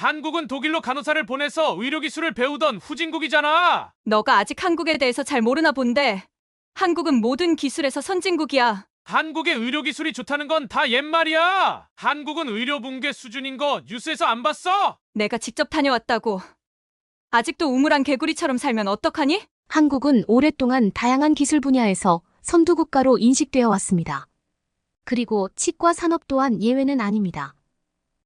한국은 독일로 간호사를 보내서 의료기술을 배우던 후진국이잖아. 너가 아직 한국에 대해서 잘 모르나 본데. 한국은 모든 기술에서 선진국이야. 한국의 의료기술이 좋다는 건 다 옛말이야. 한국은 의료 붕괴 수준인 거 뉴스에서 안 봤어? 내가 직접 다녀왔다고. 아직도 우물안 개구리처럼 살면 어떡하니? 한국은 오랫동안 다양한 기술 분야에서 선두국가로 인식되어 왔습니다. 그리고 치과 산업 또한 예외는 아닙니다.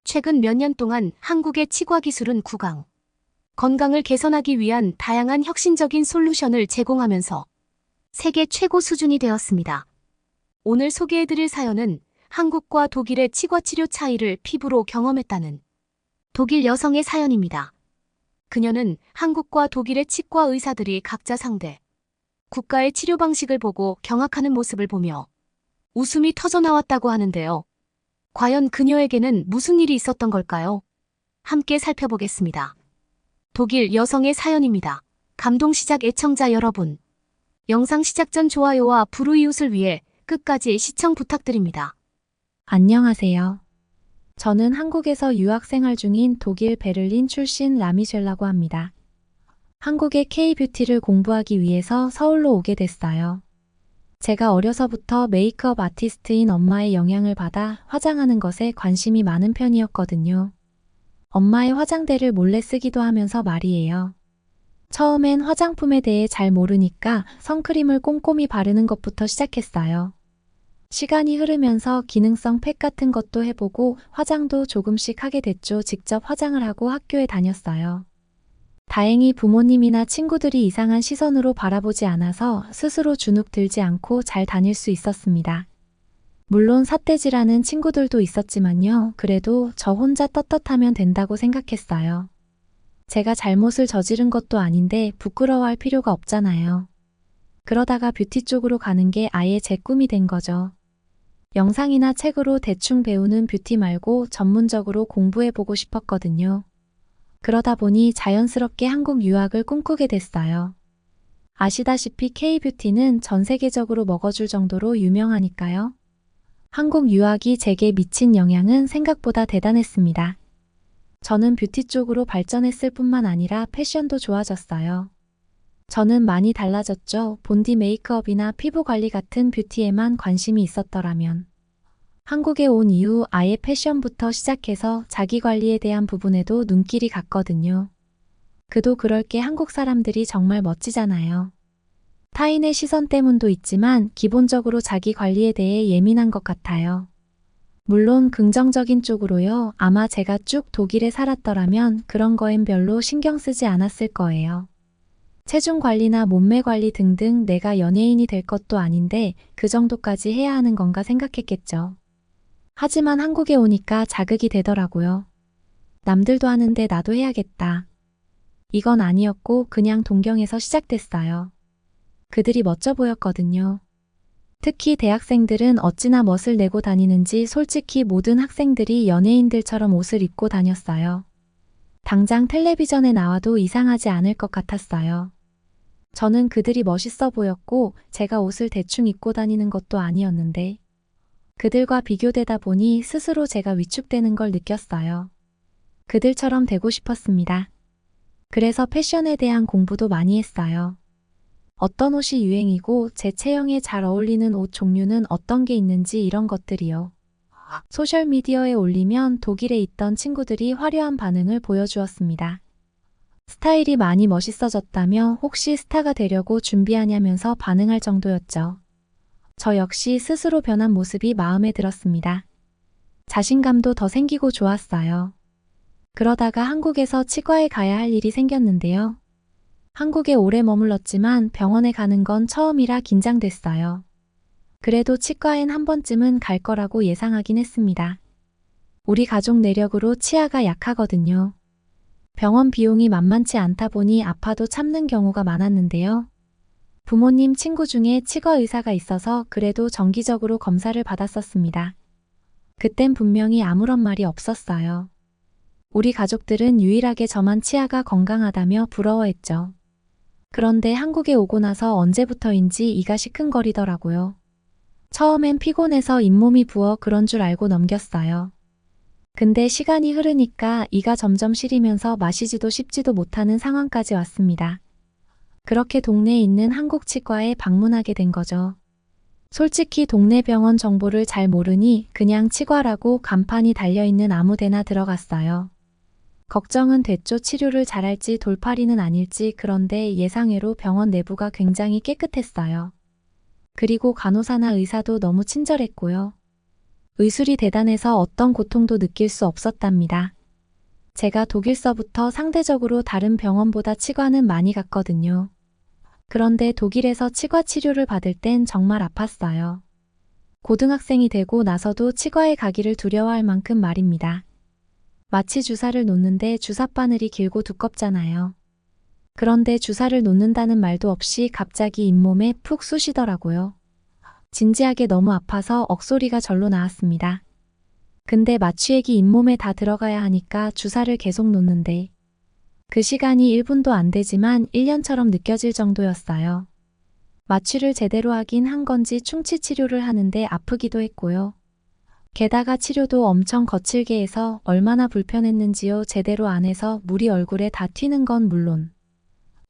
최근 몇 년 동안 한국의 치과 기술은 구강, 건강을 개선하기 위한 다양한 혁신적인 솔루션을 제공하면서 세계 최고 수준이 되었습니다. 오늘 소개해드릴 사연은 한국과 독일의 치과 치료 차이를 피부로 경험했다는 독일 여성의 사연입니다. 그녀는 한국과 독일의 치과 의사들이 각자 상대 국가의 치료 방식을 보고 경악하는 모습을 보며 웃음이 터져나왔다고 하는데요. 과연 그녀에게는 무슨 일이 있었던 걸까요? 함께 살펴보겠습니다. 독일 여성의 사연입니다. 감동 시작 애청자 여러분. 영상 시작 전 좋아요와 불우이웃을 위해 끝까지 시청 부탁드립니다. 안녕하세요. 저는 한국에서 유학생활 중인 독일 베를린 출신 라미쉘라고 합니다. 한국의 K-뷰티를 공부하기 위해서 서울로 오게 됐어요. 제가 어려서부터 메이크업 아티스트인 엄마의 영향을 받아 화장하는 것에 관심이 많은 편이었거든요. 엄마의 화장대를 몰래 쓰기도 하면서 말이에요. 처음엔 화장품에 대해 잘 모르니까 선크림을 꼼꼼히 바르는 것부터 시작했어요. 시간이 흐르면서 기능성 팩 같은 것도 해보고 화장도 조금씩 하게 됐죠. 직접 화장을 하고 학교에 다녔어요. 다행히 부모님이나 친구들이 이상한 시선으로 바라보지 않아서 스스로 주눅 들지 않고 잘 다닐 수 있었습니다. 물론 삿대질하는 친구들도 있었지만요. 그래도 저 혼자 떳떳하면 된다고 생각했어요. 제가 잘못을 저지른 것도 아닌데 부끄러워할 필요가 없잖아요. 그러다가 뷰티 쪽으로 가는 게 아예 제 꿈이 된 거죠. 영상이나 책으로 대충 배우는 뷰티 말고 전문적으로 공부해보고 싶었거든요. 그러다 보니 자연스럽게 한국 유학을 꿈꾸게 됐어요. 아시다시피 K-뷰티는 전 세계적으로 먹어줄 정도로 유명하니까요. 한국 유학이 제게 미친 영향은 생각보다 대단했습니다. 저는 뷰티 쪽으로 발전했을 뿐만 아니라 패션도 좋아졌어요. 저는 많이 달라졌죠. 본디 메이크업이나 피부 관리 같은 뷰티에만 관심이 있었더라면. 한국에 온 이후 아예 패션부터 시작해서 자기 관리에 대한 부분에도 눈길이 갔거든요. 그도 그럴 게 한국 사람들이 정말 멋지잖아요. 타인의 시선 때문도 있지만 기본적으로 자기 관리에 대해 예민한 것 같아요. 물론 긍정적인 쪽으로요. 아마 제가 쭉 독일에 살았더라면 그런 거엔 별로 신경 쓰지 않았을 거예요. 체중 관리나 몸매 관리 등등 내가 연예인이 될 것도 아닌데 그 정도까지 해야 하는 건가 생각했겠죠. 하지만 한국에 오니까 자극이 되더라고요. 남들도 하는데 나도 해야겠다. 이건 아니었고 그냥 동경에서 시작됐어요. 그들이 멋져 보였거든요. 특히 대학생들은 어찌나 멋을 내고 다니는지 솔직히 모든 학생들이 연예인들처럼 옷을 입고 다녔어요. 당장 텔레비전에 나와도 이상하지 않을 것 같았어요. 저는 그들이 멋있어 보였고 제가 옷을 대충 입고 다니는 것도 아니었는데 그들과 비교되다 보니 스스로 제가 위축되는 걸 느꼈어요. 그들처럼 되고 싶었습니다. 그래서 패션에 대한 공부도 많이 했어요. 어떤 옷이 유행이고 제 체형에 잘 어울리는 옷 종류는 어떤 게 있는지 이런 것들이요. 소셜미디어에 올리면 독일에 있던 친구들이 화려한 반응을 보여주었습니다. 스타일이 많이 멋있어졌다며 혹시 스타가 되려고 준비하냐면서 반응할 정도였죠. 저 역시 스스로 변한 모습이 마음에 들었습니다. 자신감도 더 생기고 좋았어요. 그러다가 한국에서 치과에 가야 할 일이 생겼는데요. 한국에 오래 머물렀지만 병원에 가는 건 처음이라 긴장됐어요. 그래도 치과엔 한 번쯤은 갈 거라고 예상하긴 했습니다. 우리 가족 내력으로 치아가 약하거든요. 병원 비용이 만만치 않다 보니 아파도 참는 경우가 많았는데요. 부모님 친구 중에 치과 의사가 있어서 그래도 정기적으로 검사를 받았었습니다. 그땐 분명히 아무런 말이 없었어요. 우리 가족들은 유일하게 저만 치아가 건강하다며 부러워했죠. 그런데 한국에 오고 나서 언제부터인지 이가 시큰거리더라고요. 처음엔 피곤해서 잇몸이 부어 그런 줄 알고 넘겼어요. 근데 시간이 흐르니까 이가 점점 시리면서 마시지도 씹지도 못하는 상황까지 왔습니다. 그렇게 동네에 있는 한국 치과에 방문하게 된 거죠. 솔직히 동네 병원 정보를 잘 모르니 그냥 치과라고 간판이 달려있는 아무 데나 들어갔어요. 걱정은 됐죠. 치료를 잘할지 돌팔이는 아닐지. 그런데 예상외로 병원 내부가 굉장히 깨끗했어요. 그리고 간호사나 의사도 너무 친절했고요. 의술이 대단해서 어떤 고통도 느낄 수 없었답니다. 제가 독일서부터 상대적으로 다른 병원보다 치과는 많이 갔거든요. 그런데 독일에서 치과 치료를 받을 땐 정말 아팠어요. 고등학생이 되고 나서도 치과에 가기를 두려워할 만큼 말입니다. 마취 주사를 놓는데 주사 바늘이 길고 두껍잖아요. 그런데 주사를 놓는다는 말도 없이 갑자기 잇몸에 푹 쑤시더라고요. 진지하게 너무 아파서 억소리가 절로 나왔습니다. 근데 마취액이 잇몸에 다 들어가야 하니까 주사를 계속 놓는데 그 시간이 1분도 안 되지만 1년처럼 느껴질 정도였어요. 마취를 제대로 하긴 한 건지 충치 치료를 하는데 아프기도 했고요. 게다가 치료도 엄청 거칠게 해서 얼마나 불편했는지요. 제대로 안 해서 물이 얼굴에 다 튀는 건 물론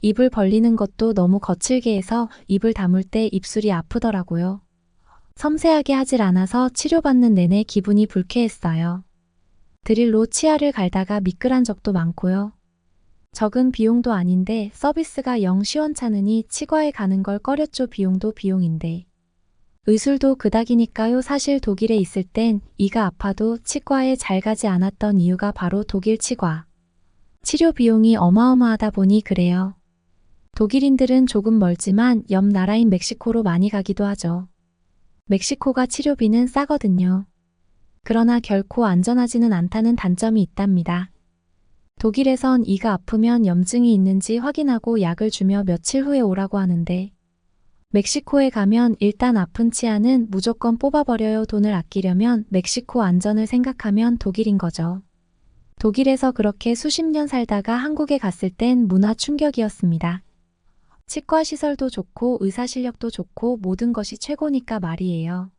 입을 벌리는 것도 너무 거칠게 해서 입을 다물 때 입술이 아프더라고요. 섬세하게 하질 않아서 치료받는 내내 기분이 불쾌했어요. 드릴로 치아를 갈다가 미끌한 적도 많고요. 적은 비용도 아닌데 서비스가 영 시원찮으니 치과에 가는 걸 꺼렸죠. 비용도 비용인데. 의술도 그닥이니까요. 사실 독일에 있을 땐 이가 아파도 치과에 잘 가지 않았던 이유가 바로 독일 치과. 치료 비용이 어마어마하다 보니 그래요. 독일인들은 조금 멀지만 옆 나라인 멕시코로 많이 가기도 하죠. 멕시코가 치료비는 싸거든요. 그러나 결코 안전하지는 않다는 단점이 있답니다. 독일에선 이가 아프면 염증이 있는지 확인하고 약을 주며 며칠 후에 오라고 하는데 멕시코에 가면 일단 아픈 치아는 무조건 뽑아버려요. 돈을 아끼려면 멕시코 안전을 생각하면 독일인 거죠. 독일에서 그렇게 수십 년 살다가 한국에 갔을 땐 문화 충격이었습니다. 치과 시설도 좋고 의사 실력도 좋고 모든 것이 최고니까 말이에요.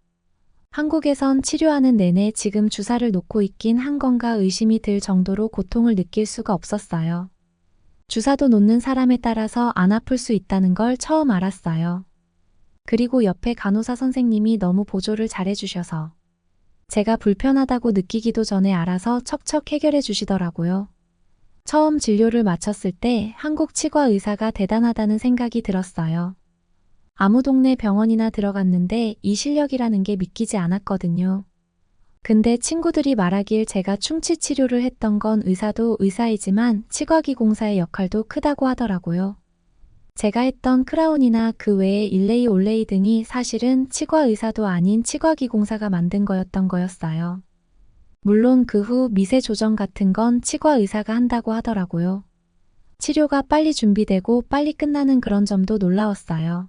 한국에선 치료하는 내내 지금 주사를 놓고 있긴 한 건가 의심이 들 정도로 고통을 느낄 수가 없었어요. 주사도 놓는 사람에 따라서 안 아플 수 있다는 걸 처음 알았어요. 그리고 옆에 간호사 선생님이 너무 보조를 잘해주셔서 제가 불편하다고 느끼기도 전에 알아서 척척 해결해 주시더라고요. 처음 진료를 마쳤을 때 한국 치과 의사가 대단하다는 생각이 들었어요. 아무 동네 병원이나 들어갔는데 이 실력이라는 게 믿기지 않았거든요. 근데 친구들이 말하길 제가 충치 치료를 했던 건 의사도 의사이지만 치과기 공사의 역할도 크다고 하더라고요. 제가 했던 크라운이나 그 외에 일레이 올레이 등이 사실은 치과 의사도 아닌 치과기 공사가 만든 거였던 거였어요. 물론 그 후 미세 조정 같은 건 치과 의사가 한다고 하더라고요. 치료가 빨리 준비되고 빨리 끝나는 그런 점도 놀라웠어요.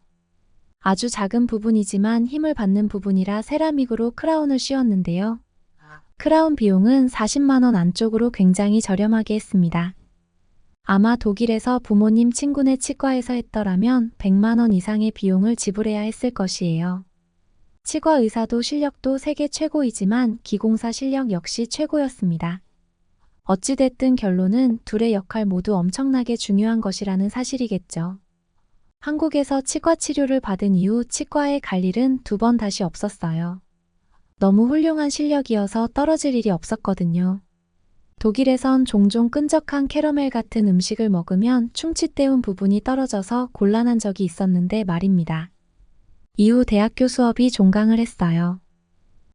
아주 작은 부분이지만 힘을 받는 부분이라 세라믹으로 크라운을 씌웠는데요. 크라운 비용은 40만 원 안쪽으로 굉장히 저렴하게 했습니다. 아마 독일에서 부모님 친구네 치과에서 했더라면 100만 원 이상의 비용을 지불해야 했을 것이에요. 치과 의사도 실력도 세계 최고이지만 기공사 실력 역시 최고였습니다. 어찌됐든 결론은 둘의 역할 모두 엄청나게 중요한 것이라는 사실이겠죠. 한국에서 치과 치료를 받은 이후 치과에 갈 일은 2번 다시 없었어요. 너무 훌륭한 실력이어서 떨어질 일이 없었거든요. 독일에선 종종 끈적한 캐러멜 같은 음식을 먹으면 충치 때운 부분이 떨어져서 곤란한 적이 있었는데 말입니다. 이후 대학교 수업이 종강을 했어요.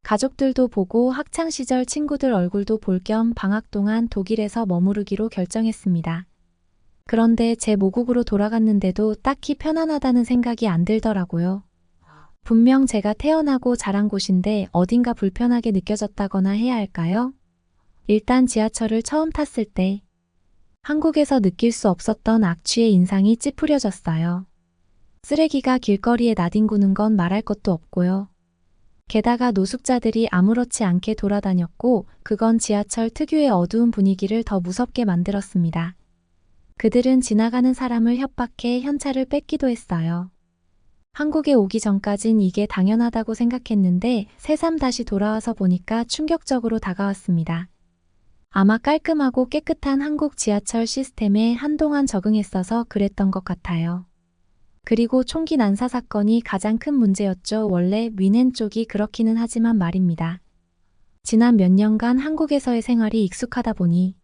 가족들도 보고 학창시절 친구들 얼굴도 볼 겸 방학 동안 독일에서 머무르기로 결정했습니다. 그런데 제 모국으로 돌아갔는데도 딱히 편안하다는 생각이 안 들더라고요. 분명 제가 태어나고 자란 곳인데 어딘가 불편하게 느껴졌다거나 해야 할까요? 일단 지하철을 처음 탔을 때 한국에서 느낄 수 없었던 악취의 인상이 찌푸려졌어요. 쓰레기가 길거리에 나뒹구는 건 말할 것도 없고요. 게다가 노숙자들이 아무렇지 않게 돌아다녔고 그건 지하철 특유의 어두운 분위기를 더 무섭게 만들었습니다. 그들은 지나가는 사람을 협박해 현찰을 뺏기도 했어요. 한국에 오기 전까진 이게 당연하다고 생각했는데 새삼 다시 돌아와서 보니까 충격적으로 다가왔습니다. 아마 깔끔하고 깨끗한 한국 지하철 시스템에 한동안 적응했어서 그랬던 것 같아요. 그리고 총기 난사 사건이 가장 큰 문제였죠. 원래 윈헨 쪽이 그렇기는 하지만 말입니다. 지난 몇 년간 한국에서의 생활이 익숙하다 보니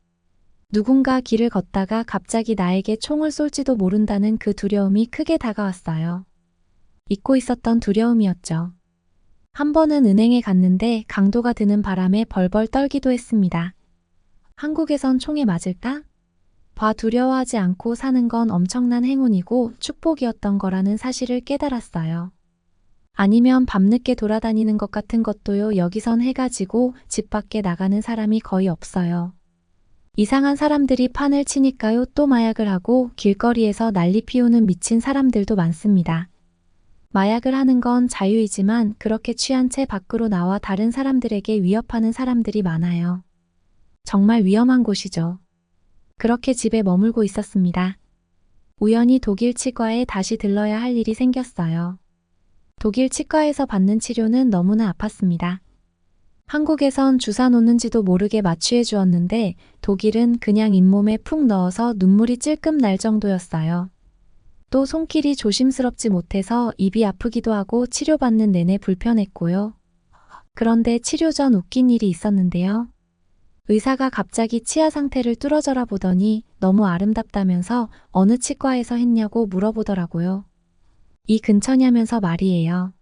누군가 길을 걷다가 갑자기 나에게 총을 쏠지도 모른다는 그 두려움이 크게 다가왔어요. 잊고 있었던 두려움이었죠. 한 번은 은행에 갔는데 강도가 드는 바람에 벌벌 떨기도 했습니다. 한국에선 총에 맞을까? 두려워하지 않고 사는 건 엄청난 행운이고 축복이었던 거라는 사실을 깨달았어요. 아니면 밤늦게 돌아다니는 것 같은 것도요. 여기선 해가 지고 집 밖에 나가는 사람이 거의 없어요. 이상한 사람들이 판을 치니까요. 또 마약을 하고 길거리에서 난리 피우는 미친 사람들도 많습니다. 마약을 하는 건 자유이지만 그렇게 취한 채 밖으로 나와 다른 사람들에게 위협하는 사람들이 많아요. 정말 위험한 곳이죠. 그렇게 집에 머물고 있었습니다. 우연히 독일 치과에 다시 들러야 할 일이 생겼어요. 독일 치과에서 받는 치료는 너무나 아팠습니다. 한국에선 주사 놓는지도 모르게 마취해 주었는데 독일은 그냥 잇몸에 푹 넣어서 눈물이 찔끔 날 정도였어요. 또 손길이 조심스럽지 못해서 입이 아프기도 하고 치료받는 내내 불편했고요. 그런데 치료 전 웃긴 일이 있었는데요. 의사가 갑자기 치아 상태를 뚫어져라 보더니 너무 아름답다면서 어느 치과에서 했냐고 물어보더라고요. 이 근처냐면서 말이에요.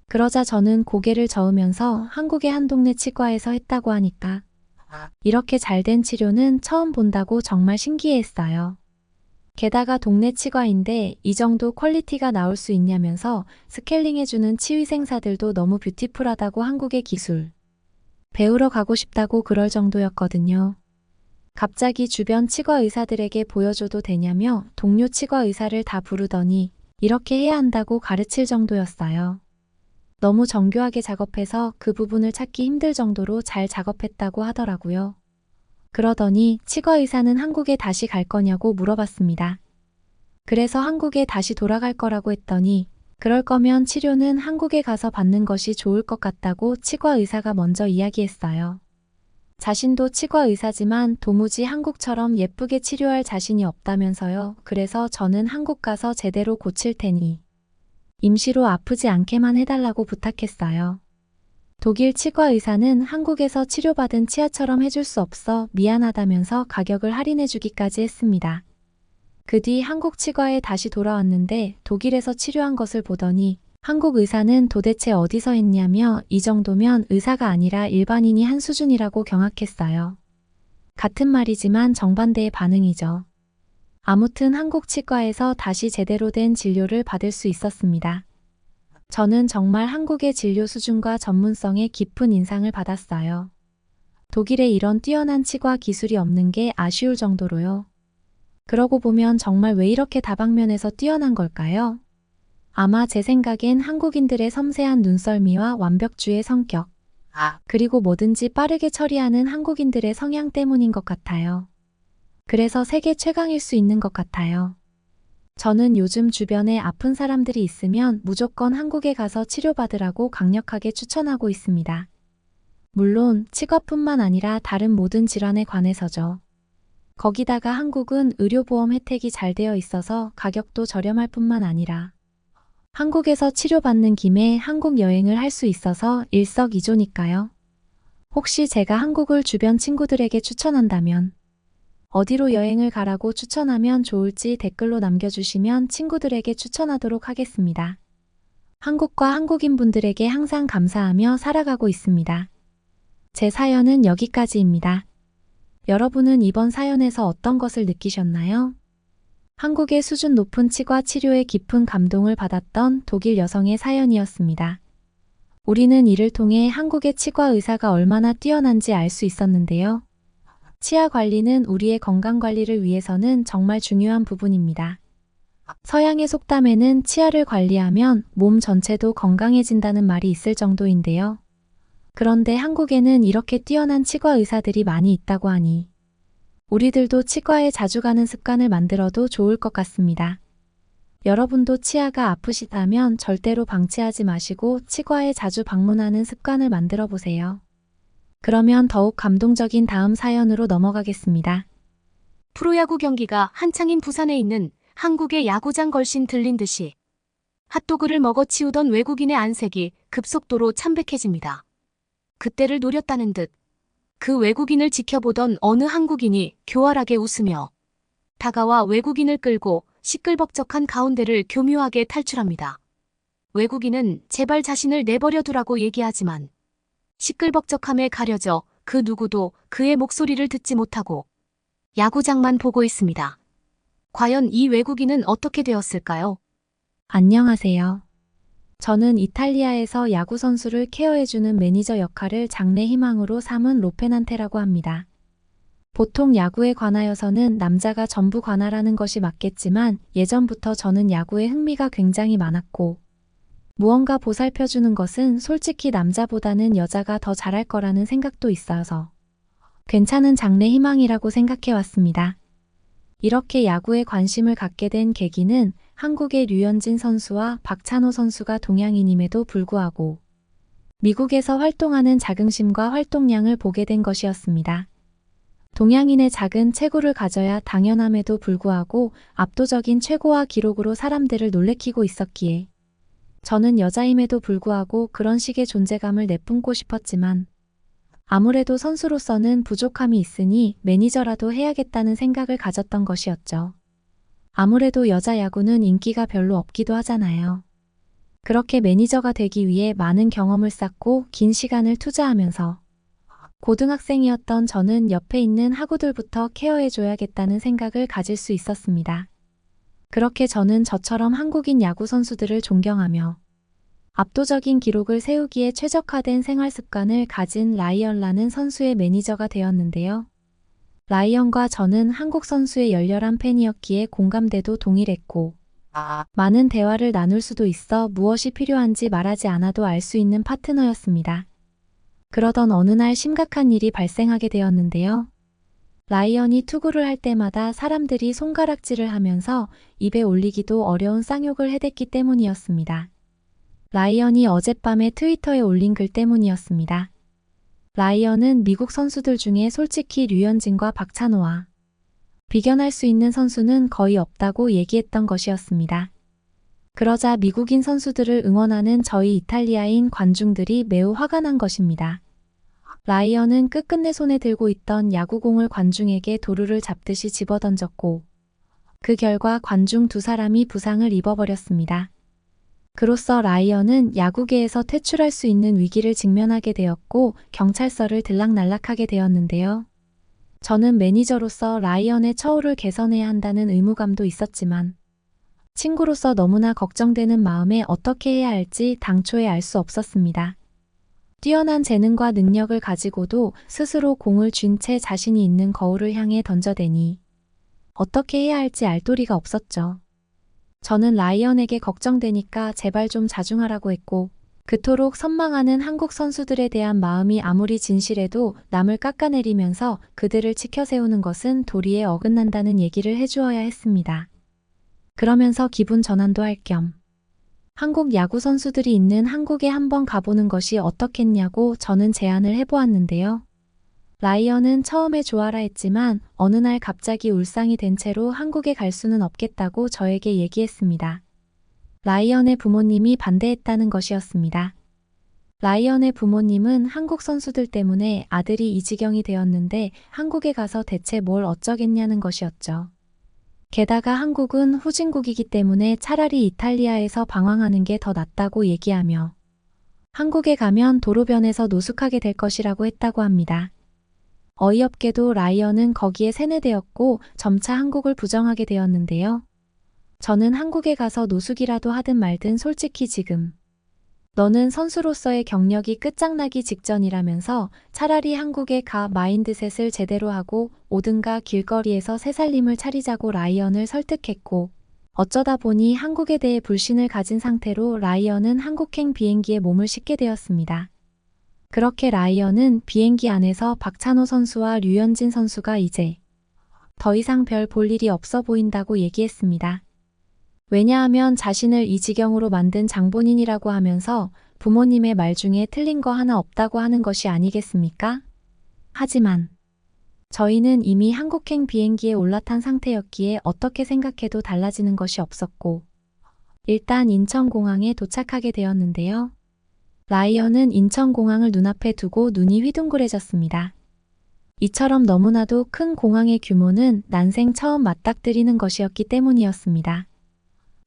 그러자 저는 고개를 저으면서 한국의 한 동네 치과에서 했다고 하니까 이렇게 잘된 치료는 처음 본다고 정말 신기해했어요. 게다가 동네 치과인데 이 정도 퀄리티가 나올 수 있냐면서 스케일링해주는 치위생사들도 너무 뷰티풀하다고 한국의 기술 배우러 가고 싶다고 그럴 정도였거든요. 갑자기 주변 치과 의사들에게 보여줘도 되냐며 동료 치과 의사를 다 부르더니 이렇게 해야 한다고 가르칠 정도였어요. 너무 정교하게 작업해서 그 부분을 찾기 힘들 정도로 잘 작업했다고 하더라고요. 그러더니 치과 의사는 한국에 다시 갈 거냐고 물어봤습니다. 그래서 한국에 다시 돌아갈 거라고 했더니 그럴 거면 치료는 한국에 가서 받는 것이 좋을 것 같다고 치과 의사가 먼저 이야기했어요. 자신도 치과 의사지만 도무지 한국처럼 예쁘게 치료할 자신이 없다면서요. 그래서 저는 한국 가서 제대로 고칠 테니 임시로 아프지 않게만 해달라고 부탁했어요. 독일 치과 의사는 한국에서 치료받은 치아처럼 해줄 수 없어 미안하다면서 가격을 할인해주기까지 했습니다. 그 뒤 한국 치과에 다시 돌아왔는데 독일에서 치료한 것을 보더니 한국 의사는 도대체 어디서 했냐며 이 정도면 의사가 아니라 일반인이 한 수준이라고 경악했어요. 같은 말이지만 정반대의 반응이죠. 아무튼 한국 치과에서 다시 제대로 된 진료를 받을 수 있었습니다. 저는 정말 한국의 진료 수준과 전문성에 깊은 인상을 받았어요. 독일에 이런 뛰어난 치과 기술이 없는 게 아쉬울 정도로요. 그러고 보면 정말 왜 이렇게 다방면에서 뛰어난 걸까요? 아마 제 생각엔 한국인들의 섬세한 눈썰미와 완벽주의 성격, 그리고 뭐든지 빠르게 처리하는 한국인들의 성향 때문인 것 같아요. 그래서 세계 최강일 수 있는 것 같아요. 저는 요즘 주변에 아픈 사람들이 있으면 무조건 한국에 가서 치료받으라고 강력하게 추천하고 있습니다. 물론 치과뿐만 아니라 다른 모든 질환에 관해서죠. 거기다가 한국은 의료보험 혜택이 잘 되어 있어서 가격도 저렴할 뿐만 아니라 한국에서 치료받는 김에 한국 여행을 할 수 있어서 일석이조니까요. 혹시 제가 한국을 주변 친구들에게 추천한다면 어디로 여행을 가라고 추천하면 좋을지 댓글로 남겨주시면 친구들에게 추천하도록 하겠습니다. 한국과 한국인분들에게 항상 감사하며 살아가고 있습니다. 제 사연은 여기까지입니다. 여러분은 이번 사연에서 어떤 것을 느끼셨나요? 한국의 수준 높은 치과 치료에 깊은 감동을 받았던 독일 여성의 사연이었습니다. 우리는 이를 통해 한국의 치과 의사가 얼마나 뛰어난지 알 수 있었는데요. 치아 관리는 우리의 건강 관리를 위해서는 정말 중요한 부분입니다. 서양의 속담에는 치아를 관리하면 몸 전체도 건강해진다는 말이 있을 정도인데요. 그런데 한국에는 이렇게 뛰어난 치과 의사들이 많이 있다고 하니 우리들도 치과에 자주 가는 습관을 만들어도 좋을 것 같습니다. 여러분도 치아가 아프시다면 절대로 방치하지 마시고 치과에 자주 방문하는 습관을 만들어 보세요. 그러면 더욱 감동적인 다음 사연으로 넘어가겠습니다. 프로야구 경기가 한창인 부산에 있는 한국의 야구장 걸신 들린 듯이 핫도그를 먹어 치우던 외국인의 안색이 급속도로 참백해집니다. 그때를 노렸다는 듯 그 외국인을 지켜보던 어느 한국인이 교활하게 웃으며 다가와 외국인을 끌고 시끌벅적한 가운데를 교묘하게 탈출합니다. 외국인은 제발 자신을 내버려 두라고 얘기하지만 시끌벅적함에 가려져 그 누구도 그의 목소리를 듣지 못하고 야구장만 보고 있습니다. 과연 이 외국인은 어떻게 되었을까요? 안녕하세요. 저는 이탈리아에서 야구 선수를 케어해주는 매니저 역할을 장래 희망으로 삼은 로페난테라고 합니다. 보통 야구에 관하여서는 남자가 전부 관할하는 것이 맞겠지만 예전부터 저는 야구에 흥미가 굉장히 많았고 무언가 보살펴주는 것은 솔직히 남자보다는 여자가 더 잘할 거라는 생각도 있어서 괜찮은 장래 희망이라고 생각해왔습니다. 이렇게 야구에 관심을 갖게 된 계기는 한국의 류현진 선수와 박찬호 선수가 동양인임에도 불구하고 미국에서 활동하는 자긍심과 활동량을 보게 된 것이었습니다. 동양인의 작은 체구를 가져야 당연함에도 불구하고 압도적인 최고화 기록으로 사람들을 놀래키고 있었기에 저는 여자임에도 불구하고 그런 식의 존재감을 내뿜고 싶었지만 아무래도 선수로서는 부족함이 있으니 매니저라도 해야겠다는 생각을 가졌던 것이었죠. 아무래도 여자 야구는 인기가 별로 없기도 하잖아요. 그렇게 매니저가 되기 위해 많은 경험을 쌓고 긴 시간을 투자하면서 고등학생이었던 저는 옆에 있는 하구들부터 케어해줘야겠다는 생각을 가질 수 있었습니다. 그렇게 저는 저처럼 한국인 야구 선수들을 존경하며 압도적인 기록을 세우기에 최적화된 생활 습관을 가진 라이언라는 선수의 매니저가 되었는데요. 라이언과 저는 한국 선수의 열렬한 팬이었기에 공감대도 동일했고 많은 대화를 나눌 수도 있어 무엇이 필요한지 말하지 않아도 알 수 있는 파트너였습니다. 그러던 어느 날 심각한 일이 발생하게 되었는데요. 라이언이 투구를 할 때마다 사람들이 손가락질을 하면서 입에 올리기도 어려운 쌍욕을 해댔기 때문이었습니다. 라이언이 어젯밤에 트위터에 올린 글 때문이었습니다. 라이언은 미국 선수들 중에 솔직히 류현진과 박찬호와 비견할 수 있는 선수는 거의 없다고 얘기했던 것이었습니다. 그러자 미국인 선수들을 응원하는 저희 이탈리아인 관중들이 매우 화가 난 것입니다. 라이언은 끝끝내 손에 들고 있던 야구공을 관중에게 도루를 잡듯이 집어던졌고 그 결과 관중 두 사람이 부상을 입어버렸습니다. 그로써 라이언은 야구계에서 퇴출할 수 있는 위기를 직면하게 되었고 경찰서를 들락날락하게 되었는데요. 저는 매니저로서 라이언의 처우를 개선해야 한다는 의무감도 있었지만 친구로서 너무나 걱정되는 마음에 어떻게 해야 할지 당초에 알 수 없었습니다. 뛰어난 재능과 능력을 가지고도 스스로 공을 쥔 채 자신이 있는 거울을 향해 던져대니 어떻게 해야 할지 알 도리가 없었죠. 저는 라이언에게 걱정되니까 제발 좀 자중하라고 했고 그토록 선망하는 한국 선수들에 대한 마음이 아무리 진실해도 남을 깎아내리면서 그들을 치켜세우는 것은 도리에 어긋난다는 얘기를 해주어야 했습니다. 그러면서 기분 전환도 할 겸 한국 야구 선수들이 있는 한국에 한번 가보는 것이 어떻겠냐고 저는 제안을 해보았는데요. 라이언은 처음에 좋아라 했지만 어느 날 갑자기 울상이 된 채로 한국에 갈 수는 없겠다고 저에게 얘기했습니다. 라이언의 부모님이 반대했다는 것이었습니다. 라이언의 부모님은 한국 선수들 때문에 아들이 이 지경이 되었는데 한국에 가서 대체 뭘 어쩌겠냐는 것이었죠. 게다가 한국은 후진국이기 때문에 차라리 이탈리아에서 방황하는 게 더 낫다고 얘기하며 한국에 가면 도로변에서 노숙하게 될 것이라고 했다고 합니다. 어이없게도 라이언은 거기에 세뇌되었고 점차 한국을 부정하게 되었는데요. 저는 한국에 가서 노숙이라도 하든 말든 솔직히 지금 너는 선수로서의 경력이 끝장나기 직전이라면서 차라리 한국에 가 마인드셋을 제대로 하고 오든가 길거리에서 새살림을 차리자고 라이언을 설득했고 어쩌다 보니 한국에 대해 불신을 가진 상태로 라이언은 한국행 비행기에 몸을 싣게 되었습니다. 그렇게 라이언은 비행기 안에서 박찬호 선수와 류현진 선수가 이제 더 이상 별 볼 일이 없어 보인다고 얘기했습니다. 왜냐하면 자신을 이 지경으로 만든 장본인이라고 하면서 부모님의 말 중에 틀린 거 하나 없다고 하는 것이 아니겠습니까? 하지만 저희는 이미 한국행 비행기에 올라탄 상태였기에 어떻게 생각해도 달라지는 것이 없었고, 일단 인천공항에 도착하게 되었는데요. 라이언은 인천공항을 눈앞에 두고 눈이 휘둥그레졌습니다. 이처럼 너무나도 큰 공항의 규모는 난생 처음 맞닥뜨리는 것이었기 때문이었습니다.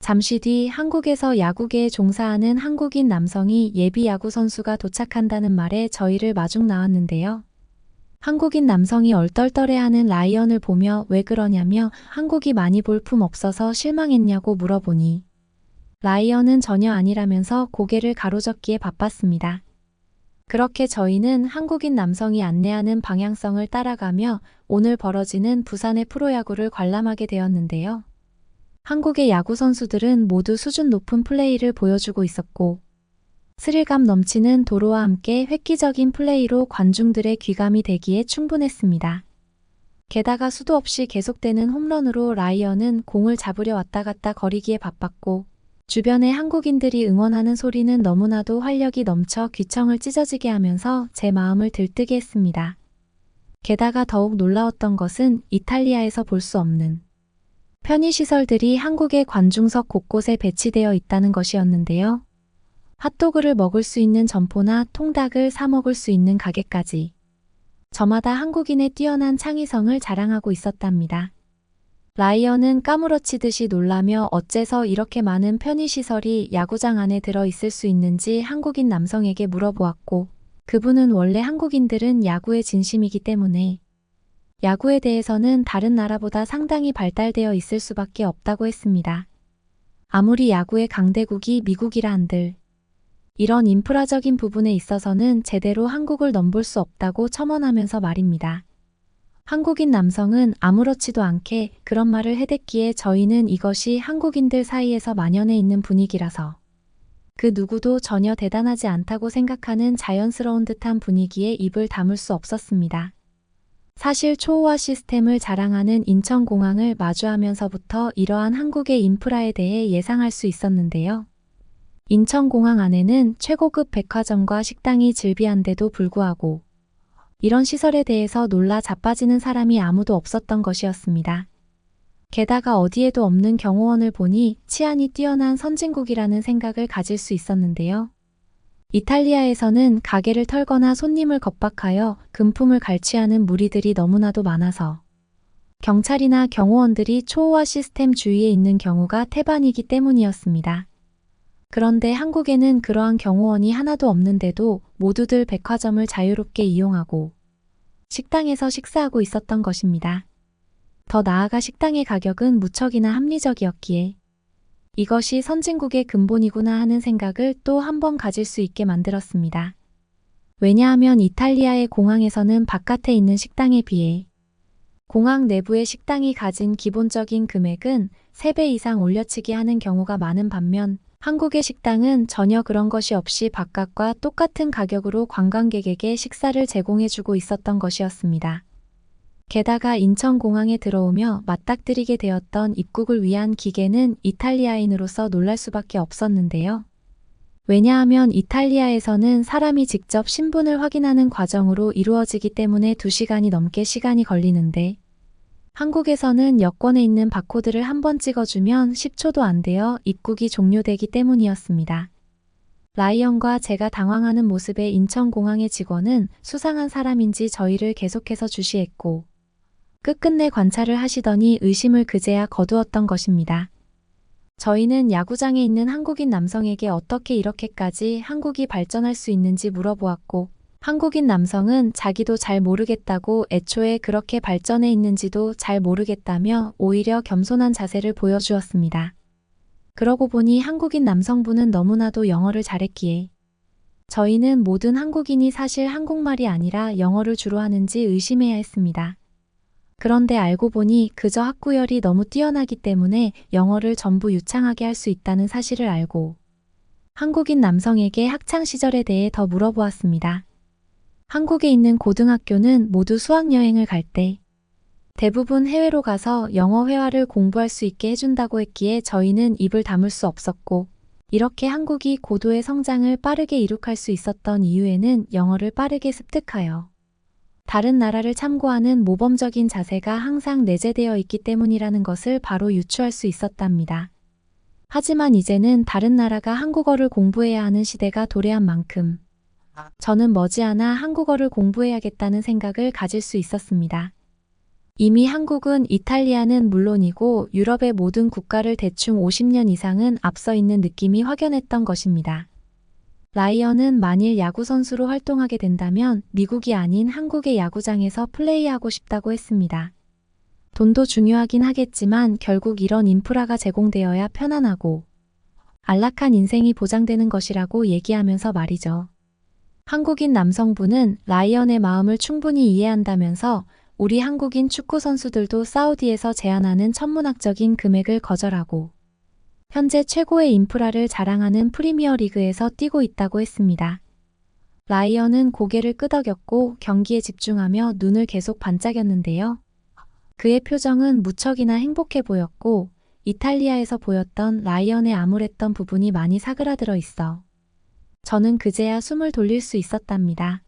잠시 뒤 한국에서 야구계에 종사하는 한국인 남성이 예비 야구 선수가 도착한다는 말에 저희를 마중 나왔는데요. 한국인 남성이 얼떨떨해하는 라이언을 보며 왜 그러냐며 한국이 많이 볼품 없어서 실망했냐고 물어보니 라이언은 전혀 아니라면서 고개를 가로젓기에 바빴습니다. 그렇게 저희는 한국인 남성이 안내하는 방향성을 따라가며 오늘 벌어지는 부산의 프로야구를 관람하게 되었는데요. 한국의 야구 선수들은 모두 수준 높은 플레이를 보여주고 있었고, 스릴감 넘치는 도로와 함께 획기적인 플레이로 관중들의 귀감이 되기에 충분했습니다. 게다가 수도 없이 계속되는 홈런으로 라이언은 공을 잡으려 왔다 갔다 거리기에 바빴고, 주변의 한국인들이 응원하는 소리는 너무나도 활력이 넘쳐 귀청을 찢어지게 하면서 제 마음을 들뜨게 했습니다. 게다가 더욱 놀라웠던 것은 이탈리아에서 볼 수 없는 편의시설들이 한국의 관중석 곳곳에 배치되어 있다는 것이었는데요. 핫도그를 먹을 수 있는 점포나 통닭을 사 먹을 수 있는 가게까지 저마다 한국인의 뛰어난 창의성을 자랑하고 있었답니다. 라이언은 까무러치듯이 놀라며 어째서 이렇게 많은 편의시설이 야구장 안에 들어 있을 수 있는지 한국인 남성에게 물어보았고, 그분은 원래 한국인들은 야구에 진심이기 때문에 야구에 대해서는 다른 나라보다 상당히 발달되어 있을 수밖에 없다고 했습니다. 아무리 야구의 강대국이 미국이라 한들 이런 인프라적인 부분에 있어서는 제대로 한국을 넘볼 수 없다고 첨언하면서 말입니다. 한국인 남성은 아무렇지도 않게 그런 말을 해댔기에 저희는 이것이 한국인들 사이에서 만연해 있는 분위기라서 그 누구도 전혀 대단하지 않다고 생각하는 자연스러운 듯한 분위기에 입을 다물 수 없었습니다. 사실 초호화 시스템을 자랑하는 인천공항을 마주하면서부터 이러한 한국의 인프라에 대해 예상할 수 있었는데요. 인천공항 안에는 최고급 백화점과 식당이 즐비한데도 불구하고 이런 시설에 대해서 놀라 자빠지는 사람이 아무도 없었던 것이었습니다. 게다가 어디에도 없는 경호원을 보니 치안이 뛰어난 선진국이라는 생각을 가질 수 있었는데요. 이탈리아에서는 가게를 털거나 손님을 겁박하여 금품을 갈취하는 무리들이 너무나도 많아서 경찰이나 경호원들이 초호화 시스템 주위에 있는 경우가 태반이기 때문이었습니다. 그런데 한국에는 그러한 경호원이 하나도 없는데도 모두들 백화점을 자유롭게 이용하고 식당에서 식사하고 있었던 것입니다. 더 나아가 식당의 가격은 무척이나 합리적이었기에 이것이 선진국의 근본이구나 하는 생각을 또 한 번 가질 수 있게 만들었습니다. 왜냐하면 이탈리아의 공항에서는 바깥에 있는 식당에 비해 공항 내부의 식당이 가진 기본적인 금액은 3배 이상 올려치기 하는 경우가 많은 반면 한국의 식당은 전혀 그런 것이 없이 바깥과 똑같은 가격으로 관광객에게 식사를 제공해주고 있었던 것이었습니다. 게다가 인천공항에 들어오며 맞닥뜨리게 되었던 입국을 위한 기계는 이탈리아인으로서 놀랄 수밖에 없었는데요. 왜냐하면 이탈리아에서는 사람이 직접 신분을 확인하는 과정으로 이루어지기 때문에 2시간이 넘게 시간이 걸리는데 한국에서는 여권에 있는 바코드를 한 번 찍어주면 10초도 안 되어 입국이 종료되기 때문이었습니다. 라이언과 제가 당황하는 모습에 인천공항의 직원은 수상한 사람인지 저희를 계속해서 주시했고 끝끝내 관찰을 하시더니 의심을 그제야 거두었던 것입니다. 저희는 야구장에 있는 한국인 남성에게 어떻게 이렇게까지 한국이 발전할 수 있는지 물어보았고 한국인 남성은 자기도 잘 모르겠다고 애초에 그렇게 발전해 있는지도 잘 모르겠다며 오히려 겸손한 자세를 보여주었습니다. 그러고 보니 한국인 남성분은 너무나도 영어를 잘했기에 저희는 모든 한국인이 사실 한국말이 아니라 영어를 주로 하는지 의심해야 했습니다. 그런데 알고 보니 그저 학구열이 너무 뛰어나기 때문에 영어를 전부 유창하게 할 수 있다는 사실을 알고 한국인 남성에게 학창시절에 대해 더 물어보았습니다. 한국에 있는 고등학교는 모두 수학여행을 갈 때 대부분 해외로 가서 영어 회화를 공부할 수 있게 해준다고 했기에 저희는 입을 다물 수 없었고 이렇게 한국이 고도의 성장을 빠르게 이룩할 수 있었던 이유에는 영어를 빠르게 습득하여 다른 나라를 참고하는 모범적인 자세가 항상 내재되어 있기 때문이라는 것을 바로 유추할 수 있었답니다. 하지만 이제는 다른 나라가 한국어를 공부해야 하는 시대가 도래한 만큼 저는 머지않아 한국어를 공부해야겠다는 생각을 가질 수 있었습니다. 이미 한국은 이탈리아는 물론이고 유럽의 모든 국가를 대충 50년 이상은 앞서 있는 느낌이 확연했던 것입니다. 라이언은 만일 야구선수로 활동하게 된다면 미국이 아닌 한국의 야구장에서 플레이하고 싶다고 했습니다. 돈도 중요하긴 하겠지만 결국 이런 인프라가 제공되어야 편안하고 안락한 인생이 보장되는 것이라고 얘기하면서 말이죠. 한국인 남성분은 라이언의 마음을 충분히 이해한다면서 우리 한국인 축구 선수들도 사우디에서 제안하는 천문학적인 금액을 거절하고 현재 최고의 인프라를 자랑하는 프리미어 리그에서 뛰고 있다고 했습니다. 라이언은 고개를 끄덕였고 경기에 집중하며 눈을 계속 반짝였는데요. 그의 표정은 무척이나 행복해 보였고 이탈리아에서 보였던 라이언의 암울했던 부분이 많이 사그라들어 있어 저는 그제야 숨을 돌릴 수 있었답니다.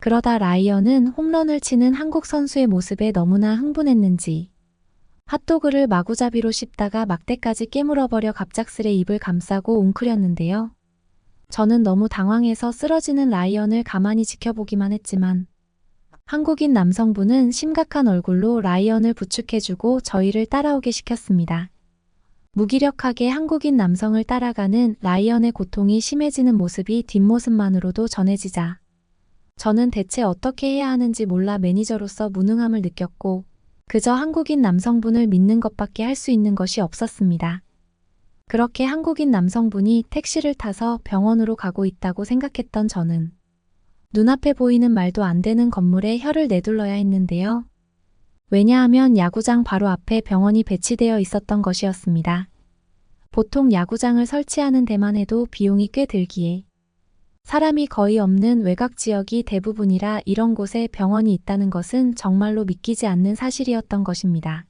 그러다 라이언은 홈런을 치는 한국 선수의 모습에 너무나 흥분했는지 핫도그를 마구잡이로 씹다가 막대까지 깨물어버려 갑작스레 입을 감싸고 웅크렸는데요. 저는 너무 당황해서 쓰러지는 라이언을 가만히 지켜보기만 했지만 한국인 남성분은 심각한 얼굴로 라이언을 부축해주고 저희를 따라오게 시켰습니다. 무기력하게 한국인 남성을 따라가는 라이언의 고통이 심해지는 모습이 뒷모습만으로도 전해지자 저는 대체 어떻게 해야 하는지 몰라 매니저로서 무능함을 느꼈고 그저 한국인 남성분을 믿는 것밖에 할 수 있는 것이 없었습니다. 그렇게 한국인 남성분이 택시를 타서 병원으로 가고 있다고 생각했던 저는 눈앞에 보이는 말도 안 되는 건물에 혀를 내둘러야 했는데요. 왜냐하면 야구장 바로 앞에 병원이 배치되어 있었던 것이었습니다. 보통 야구장을 설치하는 데만 해도 비용이 꽤 들기에 사람이 거의 없는 외곽 지역이 대부분이라 이런 곳에 병원이 있다는 것은 정말로 믿기지 않는 사실이었던 것입니다.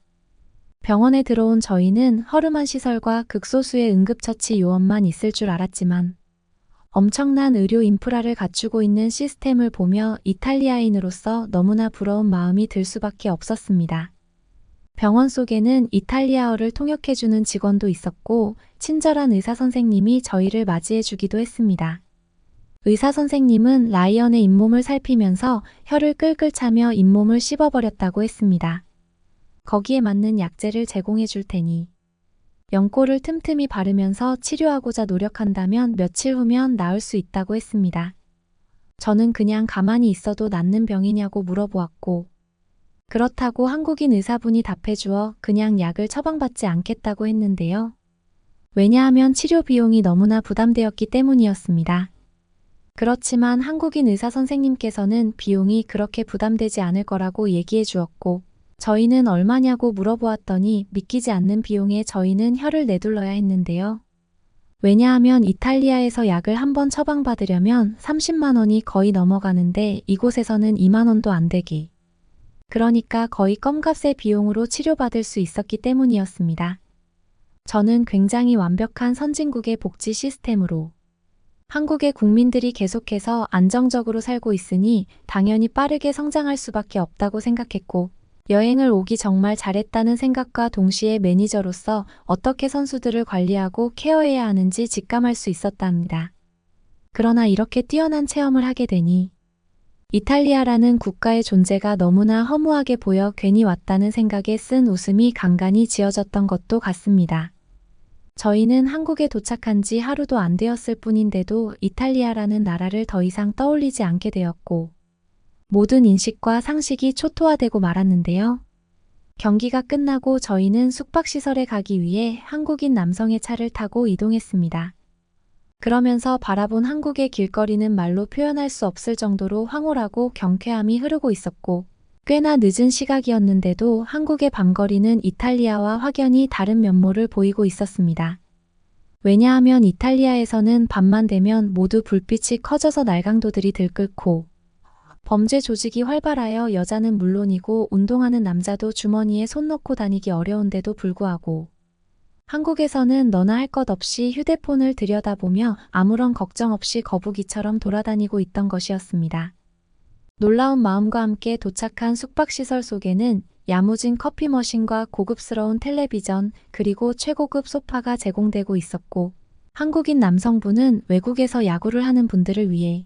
병원에 들어온 저희는 허름한 시설과 극소수의 응급처치 요원만 있을 줄 알았지만 엄청난 의료 인프라를 갖추고 있는 시스템을 보며 이탈리아인으로서 너무나 부러운 마음이 들 수밖에 없었습니다. 병원 속에는 이탈리아어를 통역해주는 직원도 있었고 친절한 의사 선생님이 저희를 맞이해주기도 했습니다. 의사 선생님은 라이언의 잇몸을 살피면서 혀를 끌끌 차며 잇몸을 씹어버렸다고 했습니다. 거기에 맞는 약재를 제공해 줄 테니 연골을 틈틈이 바르면서 치료하고자 노력한다면 며칠 후면 나을 수 있다고 했습니다. 저는 그냥 가만히 있어도 낫는 병이냐고 물어보았고 그렇다고 한국인 의사분이 답해주어 그냥 약을 처방받지 않겠다고 했는데요. 왜냐하면 치료 비용이 너무나 부담되었기 때문이었습니다. 그렇지만 한국인 의사 선생님께서는 비용이 그렇게 부담되지 않을 거라고 얘기해 주었고 저희는 얼마냐고 물어보았더니 믿기지 않는 비용에 저희는 혀를 내둘러야 했는데요. 왜냐하면 이탈리아에서 약을 한 번 처방받으려면 30만 원이 거의 넘어가는데 이곳에서는 2만 원도 안 되기. 그러니까 거의 껌값의 비용으로 치료받을 수 있었기 때문이었습니다. 저는 굉장히 완벽한 선진국의 복지 시스템으로 한국의 국민들이 계속해서 안정적으로 살고 있으니 당연히 빠르게 성장할 수밖에 없다고 생각했고 여행을 오기 정말 잘했다는 생각과 동시에 매니저로서 어떻게 선수들을 관리하고 케어해야 하는지 직감할 수 있었답니다. 그러나 이렇게 뛰어난 체험을 하게 되니 이탈리아라는 국가의 존재가 너무나 허무하게 보여 괜히 왔다는 생각에 쓴 웃음이 간간히 지어졌던 것도 같습니다. 저희는 한국에 도착한 지 하루도 안 되었을 뿐인데도 이탈리아라는 나라를 더 이상 떠올리지 않게 되었고 모든 인식과 상식이 초토화되고 말았는데요. 경기가 끝나고 저희는 숙박시설에 가기 위해 한국인 남성의 차를 타고 이동했습니다. 그러면서 바라본 한국의 길거리는 말로 표현할 수 없을 정도로 황홀하고 경쾌함이 흐르고 있었고 꽤나 늦은 시각이었는데도 한국의 밤거리는 이탈리아와 확연히 다른 면모를 보이고 있었습니다. 왜냐하면 이탈리아에서는 밤만 되면 모두 불빛이 커져서 날강도들이 들끓고 범죄 조직이 활발하여 여자는 물론이고 운동하는 남자도 주머니에 손 넣고 다니기 어려운데도 불구하고 한국에서는 너나 할 것 없이 휴대폰을 들여다보며 아무런 걱정 없이 거북이처럼 돌아다니고 있던 것이었습니다. 놀라운 마음과 함께 도착한 숙박시설 속에는 야무진 커피 머신과 고급스러운 텔레비전, 그리고 최고급 소파가 제공되고 있었고, 한국인 남성분은 외국에서 야구를 하는 분들을 위해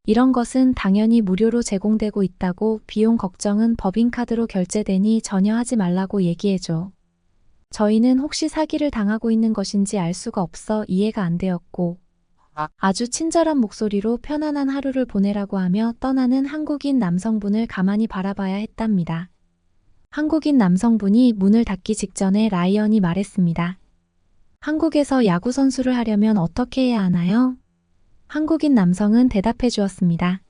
이런 것은 당연히 무료로 제공되고 있다고, 비용 걱정은 법인카드로 결제되니 전혀 하지 말라고 얘기해줘. 저희는 혹시 사기를 당하고 있는 것인지 알 수가 없어 이해가 안 되었고, 아주 친절한 목소리로 편안한 하루를 보내라고 하며 떠나는 한국인 남성분을 가만히 바라봐야 했답니다. 한국인 남성분이 문을 닫기 직전에 라이언이 말했습니다. 한국에서 야구 선수를 하려면 어떻게 해야 하나요? 한국인 남성은 대답해 주었습니다.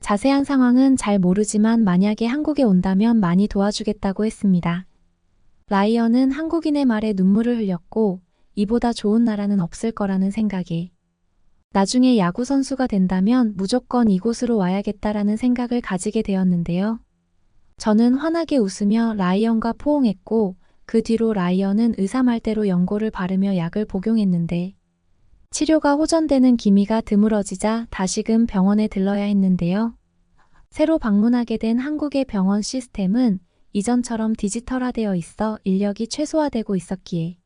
자세한 상황은 잘 모르지만 만약에 한국에 온다면 많이 도와주겠다고 했습니다. 라이언은 한국인의 말에 눈물을 흘렸고, 이보다 좋은 나라는 없을 거라는 생각에 나중에 야구 선수가 된다면 무조건 이곳으로 와야겠다라는 생각을 가지게 되었는데요. 저는 환하게 웃으며 라이언과 포옹했고, 그 뒤로 라이언은 의사 말대로 연고를 바르며 약을 복용했는데, 치료가 호전되는 기미가 드물어지자 다시금 병원에 들러야 했는데요. 새로 방문하게 된 한국의 병원 시스템은 이전처럼 디지털화되어 있어 인력이 최소화되고 있었기에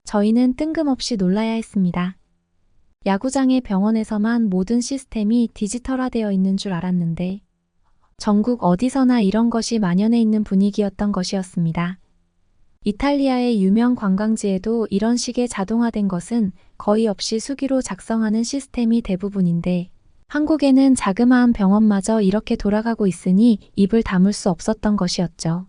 저희는 뜬금없이 놀라야 했습니다. 야구장의 병원에서만 모든 시스템이 디지털화되어 있는 줄 알았는데 전국 어디서나 이런 것이 만연해 있는 분위기였던 것이었습니다. 이탈리아의 유명 관광지에도 이런 식의 자동화된 것은 거의 없이 수기로 작성하는 시스템이 대부분인데, 한국에는 자그마한 병원마저 이렇게 돌아가고 있으니 입을 다물 수 없었던 것이었죠.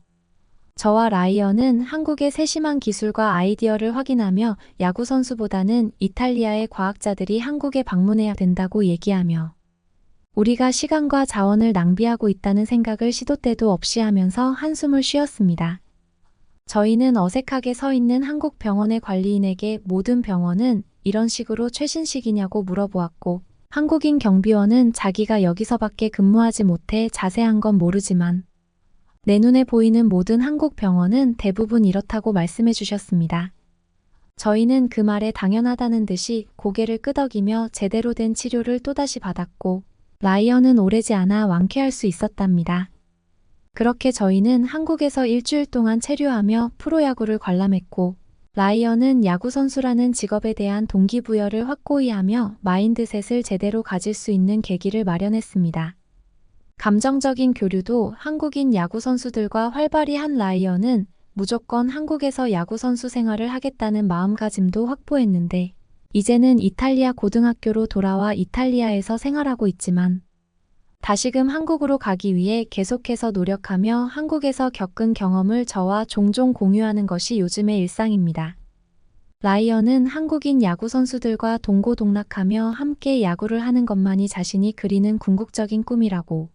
저와 라이언은 한국의 세심한 기술과 아이디어를 확인하며 야구 선수보다는 이탈리아의 과학자들이 한국에 방문해야 된다고 얘기하며 우리가 시간과 자원을 낭비하고 있다는 생각을 시도 때도 없이 하면서 한숨을 쉬었습니다. 저희는 어색하게 서 있는 한국 병원의 관리인에게 모든 병원은 이런 식으로 최신식이냐고 물어보았고, 한국인 경비원은 자기가 여기서밖에 근무하지 못해 자세한 건 모르지만 내 눈에 보이는 모든 한국 병원은 대부분 이렇다고 말씀해 주셨습니다. 저희는 그 말에 당연하다는 듯이 고개를 끄덕이며 제대로 된 치료를 또다시 받았고, 라이언은 오래지 않아 완쾌할 수 있었답니다. 그렇게 저희는 한국에서 일주일 동안 체류하며 프로야구를 관람했고, 라이언은 야구선수라는 직업에 대한 동기부여를 확고히 하며 마인드셋을 제대로 가질 수 있는 계기를 마련했습니다. 감정적인 교류도 한국인 야구선수들과 활발히 한 라이언은 무조건 한국에서 야구선수 생활을 하겠다는 마음가짐도 확보했는데, 이제는 이탈리아 고등학교로 돌아와 이탈리아에서 생활하고 있지만, 다시금 한국으로 가기 위해 계속해서 노력하며 한국에서 겪은 경험을 저와 종종 공유하는 것이 요즘의 일상입니다. 라이언은 한국인 야구 선수들과 동고동락하며 함께 야구를 하는 것만이 자신이 그리는 궁극적인 꿈이라고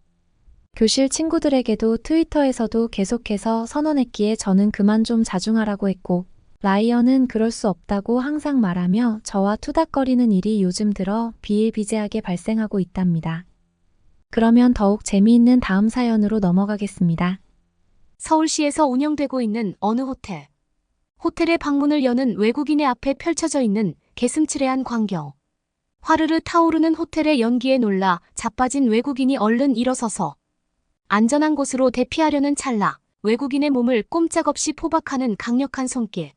교실 친구들에게도 트위터에서도 계속해서 선언했기에 저는 그만 좀 자중하라고 했고, 라이언은 그럴 수 없다고 항상 말하며 저와 투닥거리는 일이 요즘 들어 비일비재하게 발생하고 있답니다. 그러면 더욱 재미있는 다음 사연으로 넘어가겠습니다. 서울시에서 운영되고 있는 어느 호텔. 호텔의 방문을 여는 외국인의 앞에 펼쳐져 있는 개슴츠레한 광경. 화르르 타오르는 호텔의 연기에 놀라 자빠진 외국인이 얼른 일어서서 안전한 곳으로 대피하려는 찰나 외국인의 몸을 꼼짝없이 포박하는 강력한 손길.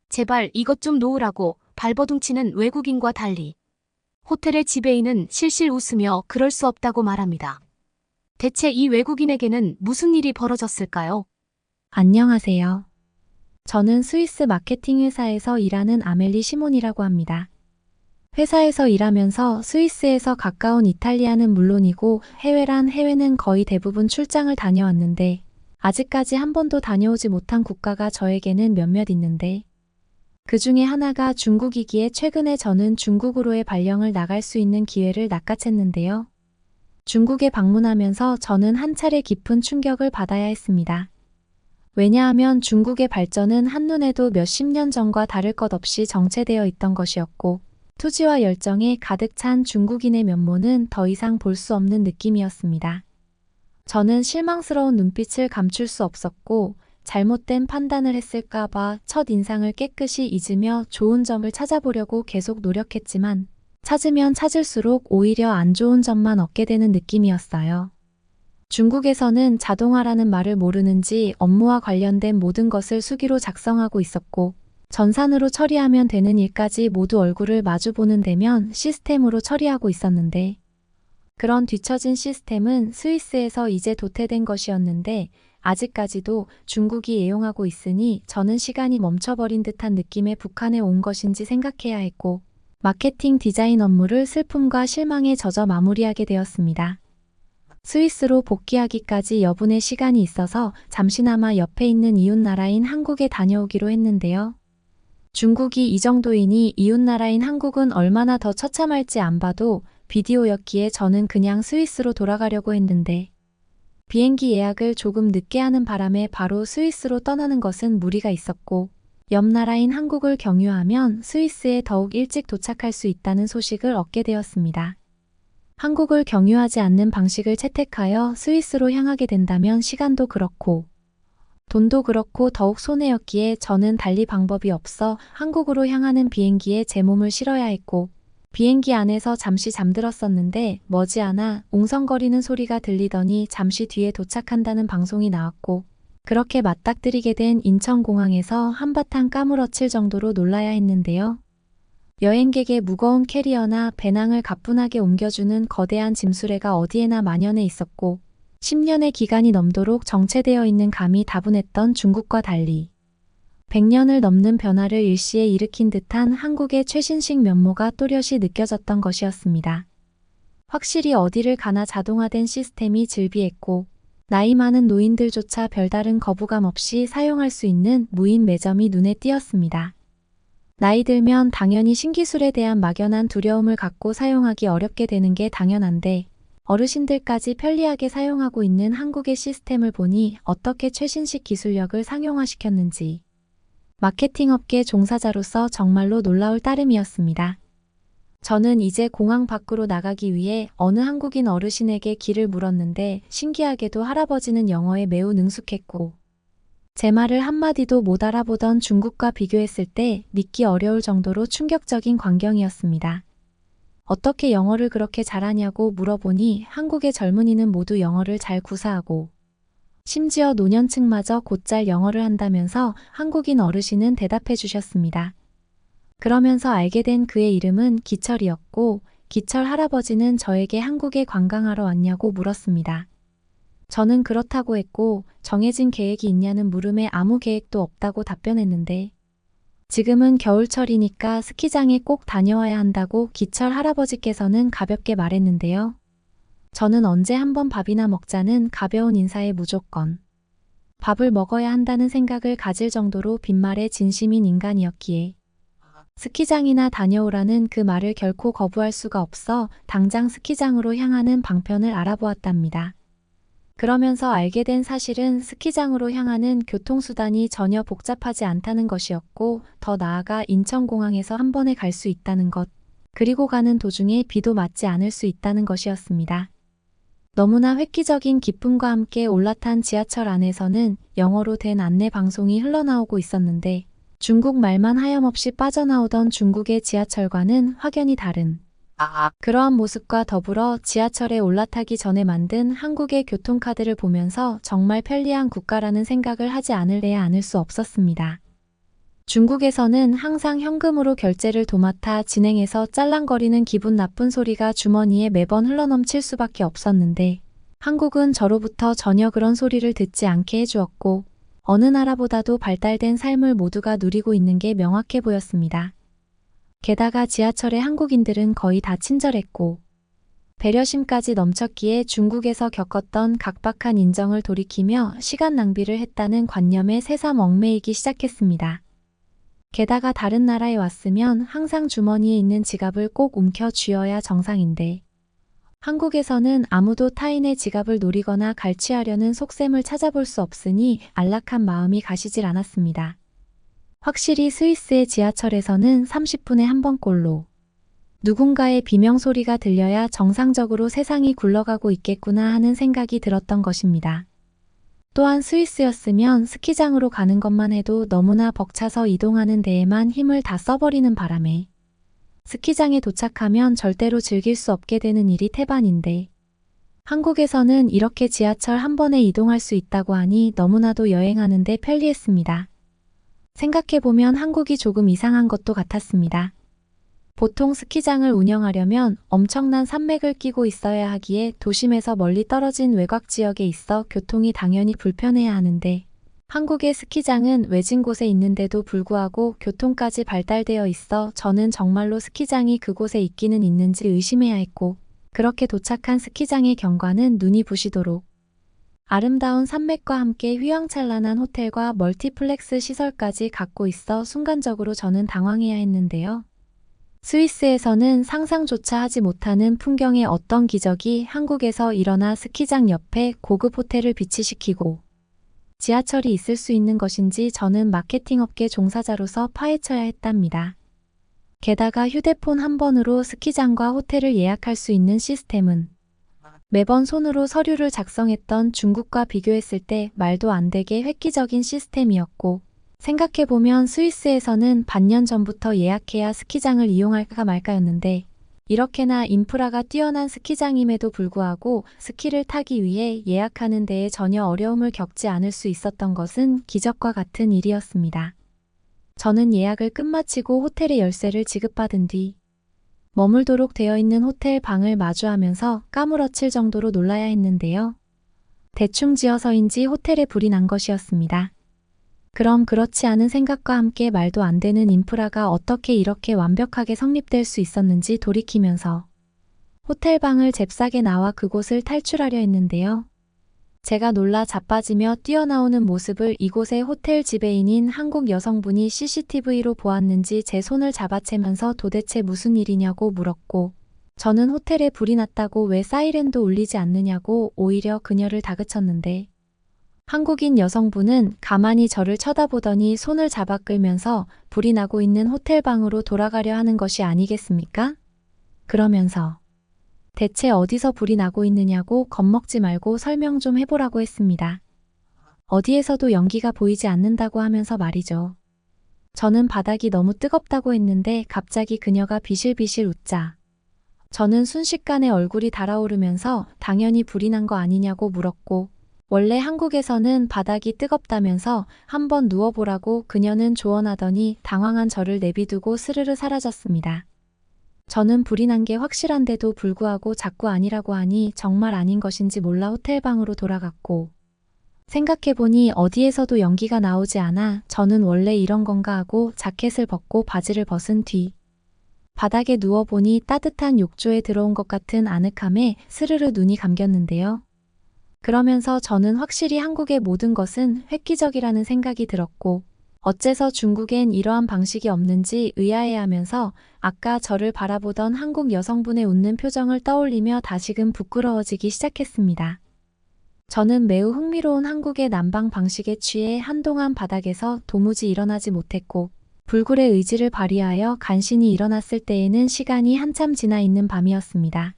제발 이것 좀 놓으라고 발버둥치는 외국인과 달리 호텔의 지배인은 실실 웃으며 그럴 수 없다고 말합니다. 대체 이 외국인에게는 무슨 일이 벌어졌을까요? 안녕하세요. 저는 스위스 마케팅 회사에서 일하는 아멜리 시몬이라고 합니다. 회사에서 일하면서 스위스에서 가까운 이탈리아는 물론이고 해외란 해외는 거의 대부분 출장을 다녀왔는데 아직까지 한 번도 다녀오지 못한 국가가 저에게는 몇몇 있는데 그 중에 하나가 중국이기에 최근에 저는 중국으로의 발령을 나갈 수 있는 기회를 낚아챘는데요. 중국에 방문하면서 저는 한 차례 깊은 충격을 받아야 했습니다. 왜냐하면 중국의 발전은 한눈에도 몇십 년 전과 다를 것 없이 정체되어 있던 것이었고 투지와 열정에 가득 찬 중국인의 면모는 더 이상 볼 수 없는 느낌이었습니다. 저는 실망스러운 눈빛을 감출 수 없었고 잘못된 판단을 했을까봐 첫 인상을 깨끗이 잊으며 좋은 점을 찾아보려고 계속 노력했지만 찾으면 찾을수록 오히려 안 좋은 점만 얻게 되는 느낌이었어요. 중국에서는 자동화라는 말을 모르는지 업무와 관련된 모든 것을 수기로 작성하고 있었고, 전산으로 처리하면 되는 일까지 모두 얼굴을 마주보는 데면 시스템으로 처리하고 있었는데, 그런 뒤처진 시스템은 스위스에서 이제 도태된 것이었는데, 아직까지도 중국이 애용하고 있으니 저는 시간이 멈춰버린 듯한 느낌에 북한에 온 것인지 생각해야 했고, 마케팅 디자인 업무를 슬픔과 실망에 젖어 마무리하게 되었습니다. 스위스로 복귀하기까지 여분의 시간이 있어서 잠시나마 옆에 있는 이웃나라인 한국에 다녀오기로 했는데요. 중국이 이 정도이니 이웃나라인 한국은 얼마나 더 처참할지 안 봐도 비디오였기에 저는 그냥 스위스로 돌아가려고 했는데, 비행기 예약을 조금 늦게 하는 바람에 바로 스위스로 떠나는 것은 무리가 있었고, 옆 나라인 한국을 경유하면 스위스에 더욱 일찍 도착할 수 있다는 소식을 얻게 되었습니다. 한국을 경유하지 않는 방식을 채택하여 스위스로 향하게 된다면 시간도 그렇고 돈도 그렇고 더욱 손해였기에 저는 달리 방법이 없어 한국으로 향하는 비행기에 제 몸을 실어야 했고, 비행기 안에서 잠시 잠들었었는데 머지않아 웅성거리는 소리가 들리더니 잠시 뒤에 도착한다는 방송이 나왔고, 그렇게 맞닥뜨리게 된 인천공항에서 한바탕 까무러칠 정도로 놀라야 했는데요. 여행객의 무거운 캐리어나 배낭을 가뿐하게 옮겨주는 거대한 짐수레가 어디에나 만연해 있었고, 10년의 기간이 넘도록 정체되어 있는 감이 다분했던 중국과 달리 100년을 넘는 변화를 일시에 일으킨 듯한 한국의 최신식 면모가 또렷이 느껴졌던 것이었습니다. 확실히 어디를 가나 자동화된 시스템이 즐비했고, 나이 많은 노인들조차 별다른 거부감 없이 사용할 수 있는 무인 매점이 눈에 띄었습니다. 나이 들면 당연히 신기술에 대한 막연한 두려움을 갖고 사용하기 어렵게 되는 게 당연한데, 어르신들까지 편리하게 사용하고 있는 한국의 시스템을 보니 어떻게 최신식 기술력을 상용화시켰는지 마케팅업계 종사자로서 정말로 놀라울 따름이었습니다. 저는 이제 공항 밖으로 나가기 위해 어느 한국인 어르신에게 길을 물었는데, 신기하게도 할아버지는 영어에 매우 능숙했고, 제 말을 한마디도 못 알아보던 중국과 비교했을 때 믿기 어려울 정도로 충격적인 광경이었습니다. 어떻게 영어를 그렇게 잘하냐고 물어보니 한국의 젊은이는 모두 영어를 잘 구사하고, 심지어 노년층마저 곧잘 영어를 한다면서 한국인 어르신은 대답해 주셨습니다. 그러면서 알게 된 그의 이름은 기철이었고, 기철 할아버지는 저에게 한국에 관광하러 왔냐고 물었습니다. 저는 그렇다고 했고, 정해진 계획이 있냐는 물음에 아무 계획도 없다고 답변했는데, 지금은 겨울철이니까 스키장에 꼭 다녀와야 한다고 기철 할아버지께서는 가볍게 말했는데요. 저는 언제 한번 밥이나 먹자는 가벼운 인사에 무조건 밥을 먹어야 한다는 생각을 가질 정도로 빈말에 진심인 인간이었기에, 스키장이나 다녀오라는 그 말을 결코 거부할 수가 없어 당장 스키장으로 향하는 방편을 알아보았답니다. 그러면서 알게 된 사실은 스키장으로 향하는 교통수단이 전혀 복잡하지 않다는 것이었고, 더 나아가 인천공항에서 한 번에 갈 수 있다는 것, 그리고 가는 도중에 비도 맞지 않을 수 있다는 것이었습니다. 너무나 획기적인 기쁨과 함께 올라탄 지하철 안에서는 영어로 된 안내 방송이 흘러나오고 있었는데, 중국 말만 하염없이 빠져나오던 중국의 지하철과는 확연히 다른 그러한 모습과 더불어 지하철에 올라타기 전에 만든 한국의 교통카드를 보면서 정말 편리한 국가라는 생각을 하지 않을래야 않을 수 없었습니다. 중국에서는 항상 현금으로 결제를 도맡아 진행해서 짤랑거리는 기분 나쁜 소리가 주머니에 매번 흘러넘칠 수밖에 없었는데, 한국은 저로부터 전혀 그런 소리를 듣지 않게 해주었고, 어느 나라보다도 발달된 삶을 모두가 누리고 있는 게 명확해 보였습니다. 게다가 지하철의 한국인들은 거의 다 친절했고, 배려심까지 넘쳤기에 중국에서 겪었던 각박한 인정을 돌이키며 시간 낭비를 했다는 관념에 새삼 얽매이기 시작했습니다. 게다가 다른 나라에 왔으면 항상 주머니에 있는 지갑을 꼭 움켜 쥐어야 정상인데, 한국에서는 아무도 타인의 지갑을 노리거나 갈취하려는 속셈을 찾아볼 수 없으니 안락한 마음이 가시질 않았습니다. 확실히 스위스의 지하철에서는 30분에 한 번꼴로 누군가의 비명소리가 들려야 정상적으로 세상이 굴러가고 있겠구나 하는 생각이 들었던 것입니다. 또한 스위스였으면 스키장으로 가는 것만 해도 너무나 벅차서 이동하는 데에만 힘을 다 써버리는 바람에 스키장에 도착하면 절대로 즐길 수 없게 되는 일이 태반인데, 한국에서는 이렇게 지하철 한 번에 이동할 수 있다고 하니 너무나도 여행하는데 편리했습니다. 생각해보면 한국이 조금 이상한 것도 같았습니다. 보통 스키장을 운영하려면 엄청난 산맥을 끼고 있어야 하기에 도심에서 멀리 떨어진 외곽 지역에 있어 교통이 당연히 불편해야 하는데 한국의 스키장은 외진 곳에 있는데도 불구하고 교통까지 발달되어 있어 저는 정말로 스키장이 그곳에 있기는 있는지 의심해야 했고 그렇게 도착한 스키장의 경관은 눈이 부시도록 아름다운 산맥과 함께 휘황찬란한 호텔과 멀티플렉스 시설까지 갖고 있어 순간적으로 저는 당황해야 했는데요. 스위스에서는 상상조차 하지 못하는 풍경의 어떤 기적이 한국에서 일어나 스키장 옆에 고급 호텔을 비치시키고 지하철이 있을 수 있는 것인지 저는 마케팅업계 종사자로서 파헤쳐야 했답니다. 게다가 휴대폰 한 번으로 스키장과 호텔을 예약할 수 있는 시스템은 매번 손으로 서류를 작성했던 중국과 비교했을 때 말도 안 되게 획기적인 시스템이었고 생각해보면 스위스에서는 반년 전부터 예약해야 스키장을 이용할까 말까였는데 이렇게나 인프라가 뛰어난 스키장임에도 불구하고 스키를 타기 위해 예약하는 데에 전혀 어려움을 겪지 않을 수 있었던 것은 기적과 같은 일이었습니다. 저는 예약을 끝마치고 호텔의 열쇠를 지급받은 뒤 머물도록 되어 있는 호텔 방을 마주하면서 까무러칠 정도로 놀라야 했는데요. 대충 지어서인지 호텔에 불이 난 것이었습니다. 그럼 그렇지 않은 생각과 함께 말도 안 되는 인프라가 어떻게 이렇게 완벽하게 성립될 수 있었는지 돌이키면서 호텔 방을 잽싸게 나와 그곳을 탈출하려 했는데요. 제가 놀라 자빠지며 뛰어나오는 모습을 이곳의 호텔 지배인인 한국 여성분이 CCTV로 보았는지 제 손을 잡아채면서 도대체 무슨 일이냐고 물었고 저는 호텔에 불이 났다고 왜 사이렌도 울리지 않느냐고 오히려 그녀를 다그쳤는데 한국인 여성분은 가만히 저를 쳐다보더니 손을 잡아 끌면서 불이 나고 있는 호텔 방으로 돌아가려 하는 것이 아니겠습니까? 그러면서 대체 어디서 불이 나고 있느냐고 겁먹지 말고 설명 좀 해보라고 했습니다. 어디에서도 연기가 보이지 않는다고 하면서 말이죠. 저는 바닥이 너무 뜨겁다고 했는데 갑자기 그녀가 비실비실 웃자 저는 순식간에 얼굴이 달아오르면서 당연히 불이 난 거 아니냐고 물었고 원래 한국에서는 바닥이 뜨겁다면서 한번 누워보라고 그녀는 조언하더니 당황한 저를 내비두고 스르르 사라졌습니다. 저는 불이 난 게 확실한데도 불구하고 자꾸 아니라고 하니 정말 아닌 것인지 몰라 호텔방으로 돌아갔고 생각해보니 어디에서도 연기가 나오지 않아 저는 원래 이런 건가 하고 자켓을 벗고 바지를 벗은 뒤 바닥에 누워보니 따뜻한 욕조에 들어온 것 같은 아늑함에 스르르 눈이 감겼는데요. 그러면서 저는 확실히 한국의 모든 것은 획기적이라는 생각이 들었고 어째서 중국엔 이러한 방식이 없는지 의아해하면서 아까 저를 바라보던 한국 여성분의 웃는 표정을 떠올리며 다시금 부끄러워지기 시작했습니다. 저는 매우 흥미로운 한국의 난방 방식에 취해 한동안 바닥에서 도무지 일어나지 못했고 불굴의 의지를 발휘하여 간신히 일어났을 때에는 시간이 한참 지나 있는 밤이었습니다.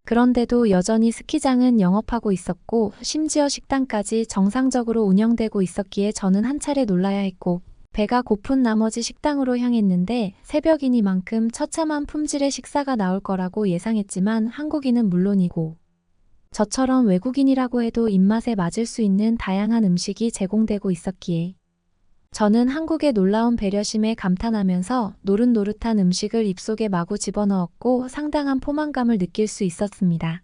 그런데도 여전히 스키장은 영업하고 있었고 심지어 식당까지 정상적으로 운영되고 있었기에 저는 한 차례 놀라야 했고 배가 고픈 나머지 식당으로 향했는데 새벽이니만큼 처참한 품질의 식사가 나올 거라고 예상했지만 한국인은 물론이고 저처럼 외국인이라고 해도 입맛에 맞을 수 있는 다양한 음식이 제공되고 있었기에 저는 한국의 놀라운 배려심에 감탄하면서 노릇노릇한 음식을 입속에 마구 집어넣었고 상당한 포만감을 느낄 수 있었습니다.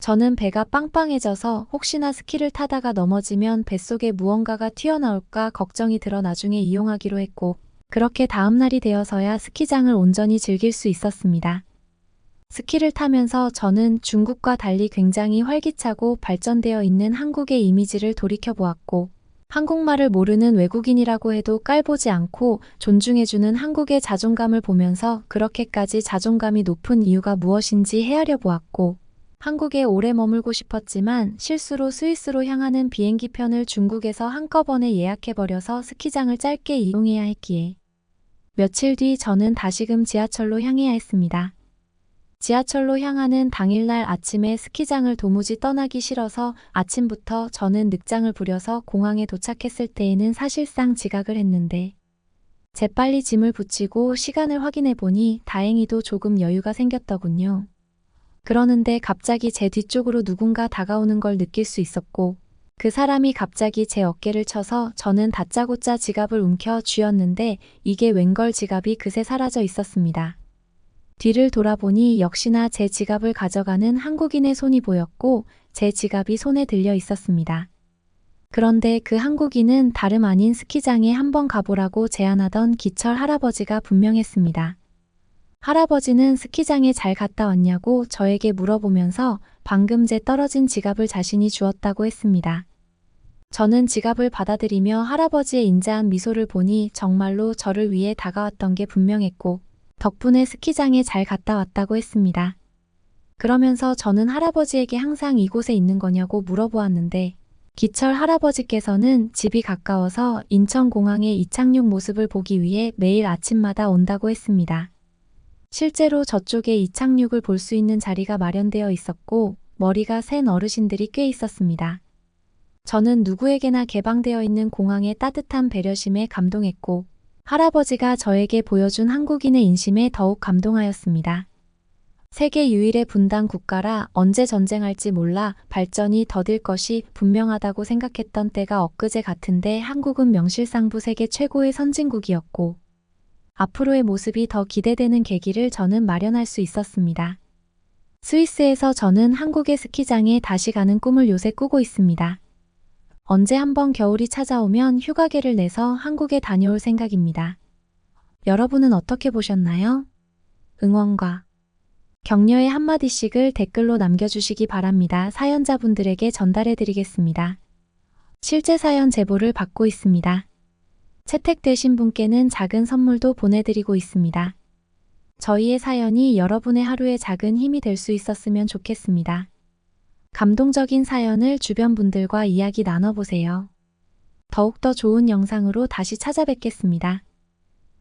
저는 배가 빵빵해져서 혹시나 스키를 타다가 넘어지면 뱃속에 무언가가 튀어나올까 걱정이 들어 나중에 이용하기로 했고 그렇게 다음날이 되어서야 스키장을 온전히 즐길 수 있었습니다. 스키를 타면서 저는 중국과 달리 굉장히 활기차고 발전되어 있는 한국의 이미지를 돌이켜보았고 한국말을 모르는 외국인이라고 해도 깔보지 않고 존중해주는 한국의 자존감을 보면서 그렇게까지 자존감이 높은 이유가 무엇인지 헤아려 보았고 한국에 오래 머물고 싶었지만 실수로 스위스로 향하는 비행기편을 중국에서 한꺼번에 예약해버려서 스키장을 짧게 이용해야 했기에 며칠 뒤 저는 다시금 지하철로 향해야 했습니다. 지하철로 향하는 당일날 아침에 스키장을 도무지 떠나기 싫어서 아침부터 저는 늑장을 부려서 공항에 도착했을 때에는 사실상 지각을 했는데 재빨리 짐을 붙이고 시간을 확인해 보니 다행히도 조금 여유가 생겼더군요. 그러는데 갑자기 제 뒤쪽으로 누군가 다가오는 걸 느낄 수 있었고, 그 사람이 갑자기 제 어깨를 쳐서 저는 다짜고짜 지갑을 움켜 쥐었는데 이게 웬걸 지갑이 그새 사라져 있었습니다. 뒤를 돌아보니 역시나 제 지갑을 가져가는 한국인의 손이 보였고 제 지갑이 손에 들려 있었습니다. 그런데 그 한국인은 다름 아닌 스키장에 한번 가보라고 제안하던 기철 할아버지가 분명했습니다. 할아버지는 스키장에 잘 갔다 왔냐고 저에게 물어보면서 방금 제 떨어진 지갑을 자신이 주었다고 했습니다. 저는 지갑을 받아들이며 할아버지의 인자한 미소를 보니 정말로 저를 위해 다가왔던 게 분명했고 덕분에 스키장에 잘 갔다 왔다고 했습니다. 그러면서 저는 할아버지에게 항상 이곳에 있는 거냐고 물어보았는데 기철 할아버지께서는 집이 가까워서 인천공항에 이착륙 모습을 보기 위해 매일 아침마다 온다고 했습니다. 실제로 저쪽에 이착륙을 볼 수 있는 자리가 마련되어 있었고 머리가 센 어르신들이 꽤 있었습니다. 저는 누구에게나 개방되어 있는 공항의 따뜻한 배려심에 감동했고 할아버지가 저에게 보여준 한국인의 인심에 더욱 감동하였습니다. 세계 유일의 분단 국가라 언제 전쟁할지 몰라 발전이 더딜 것이 분명하다고 생각했던 때가 엊그제 같은데 한국은 명실상부 세계 최고의 선진국이었고 앞으로의 모습이 더 기대되는 계기를 저는 마련할 수 있었습니다. 스위스에서 저는 한국의 스키장에 다시 가는 꿈을 요새 꾸고 있습니다. 언제 한번 겨울이 찾아오면 휴가계를 내서 한국에 다녀올 생각입니다. 여러분은 어떻게 보셨나요? 응원과 격려의 한마디씩을 댓글로 남겨주시기 바랍니다. 사연자분들에게 전달해드리겠습니다. 실제 사연 제보를 받고 있습니다. 채택되신 분께는 작은 선물도 보내드리고 있습니다. 저희의 사연이 여러분의 하루에 작은 힘이 될 수 있었으면 좋겠습니다. 감동적인 사연을 주변 분들과 이야기 나눠보세요. 더욱더 좋은 영상으로 다시 찾아뵙겠습니다.